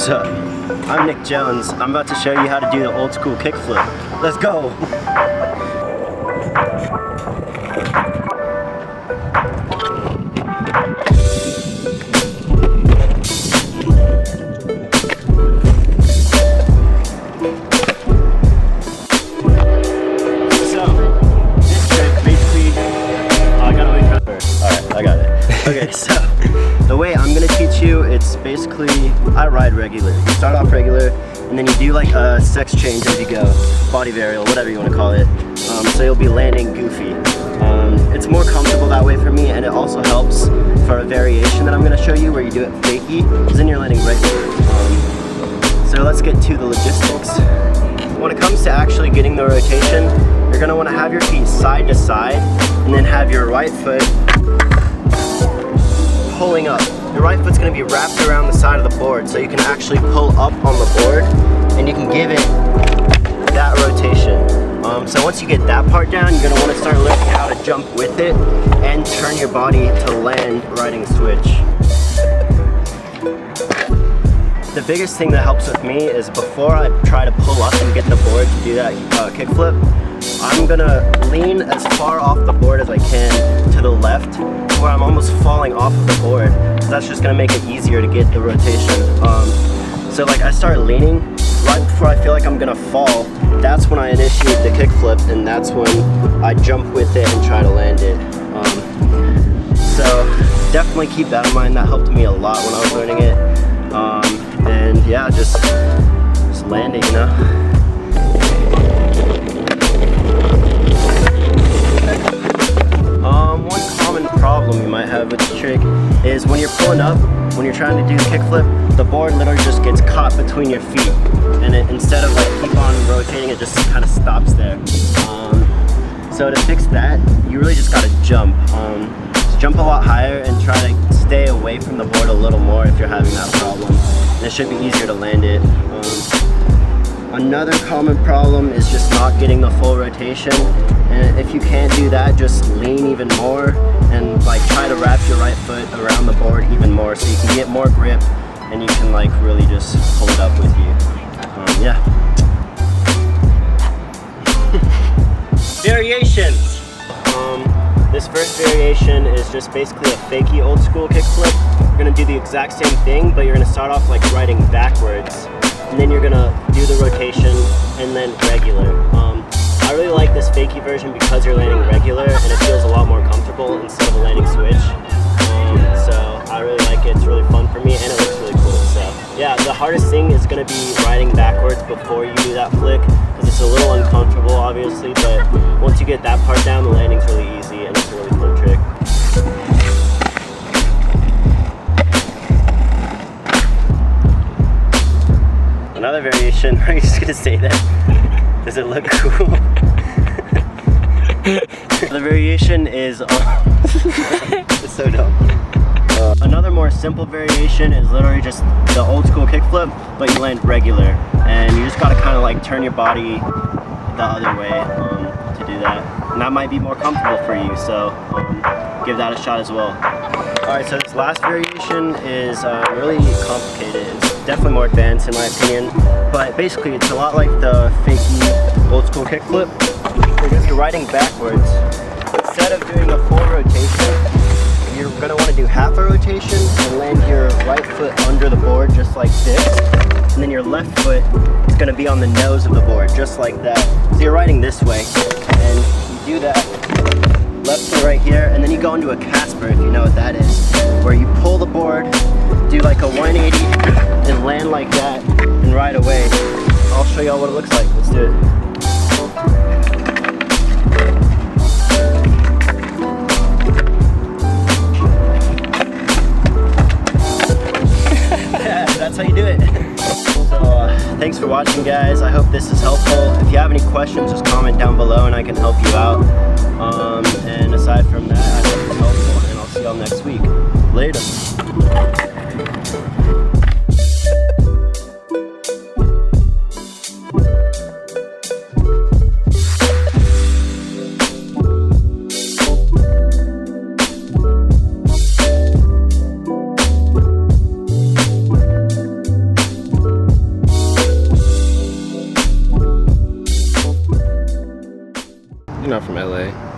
What's up? I'm Nick Jones. I'm about to show you how to do the old school kickflip. Let's go! Okay, so the way I'm gonna teach you, it's basically, I ride regular. You start off regular, and then you do like a sex change as you go, body varial, whatever you want to call it. So you'll be landing goofy. It's more comfortable that way for me, and it also helps for a variation that I'm gonna show you where you do it fakey, because then you're landing regular. So let's get to the logistics. When it comes to actually getting the rotation, you're gonna want to have your feet side to side, and then have your right foot pulling up. Your right foot's going to be wrapped around the side of the board, so you can actually pull up on the board and you can give it that rotation. So once you get that part down, you're going to want to start learning how to jump with it and turn your body to land riding switch. The biggest thing that helps with me is before I try to pull up and get the board to do that kickflip, I'm gonna lean as far off the board as I can to the left, where I'm almost falling off of the board. That's just gonna make it easier to get the rotation. So like I start leaning right before I feel like I'm gonna fall. That's when I initiate the kickflip, and that's when I jump with it and try to land it. So definitely keep that in mind. That helped me a lot when I was learning it. And yeah, just landing, you know. One common problem you might have with this trick is when you're pulling up, when you're trying to do the kickflip, the board literally just gets caught between your feet, and instead of like keep on rotating, it just kind of stops there. So to fix that, you really just gotta jump. Just jump a lot higher and try to stay away from the board a little more if you're having that problem. And it should be easier to land it. Another common problem is just not getting the full rotation, and if you can't do that, just lean even more and like try to wrap your right foot around the board even more so you can get more grip and you can like really just pull it up with you. Yeah. Variations. This first variation is just basically a fakey old school kickflip. You're gonna do the exact same thing, but you're gonna start off like riding backwards. And then you're gonna do the rotation and then regular. I really like this fakey version because you're landing regular and it feels a lot more comfortable instead of a landing switch. So I really like it. It's really fun for me and it looks really cool. So yeah, the hardest thing is gonna be riding backwards before you do that flick, because it's a little uncomfortable obviously, but once you get that part down, the landing's really easy and it's a really fun trick. Another variation, are you just gonna say that? Does it look cool? The variation is, it's so dumb. Another more simple variation is literally just the old school kickflip, but you land regular. And you just gotta kind of like turn your body the other way to do that. And that might be more comfortable for you, so give that a shot as well. Alright, so this last variation is really complicated. It's definitely more advanced in my opinion, but basically it's a lot like the fakey old school kickflip. Because you're riding backwards, instead of doing a full rotation, you're going to want to do half a rotation and land your right foot under the board just like this, and then your left foot is going to be on the nose of the board just like that. So you're riding this way, and you do that left foot right here, and then you go into a Casper, if you know what that is, where you pull the board, do like a 180 and land like that and ride away. I'll show y'all what it looks like. Let's do it. Yeah, that's how you do it. So thanks for watching, guys. I hope this is helpful. If you have any questions, just comment down below and I can help you out. And aside from that, I hope it's helpful, and I'll see y'all next week. Later. You're not from LA.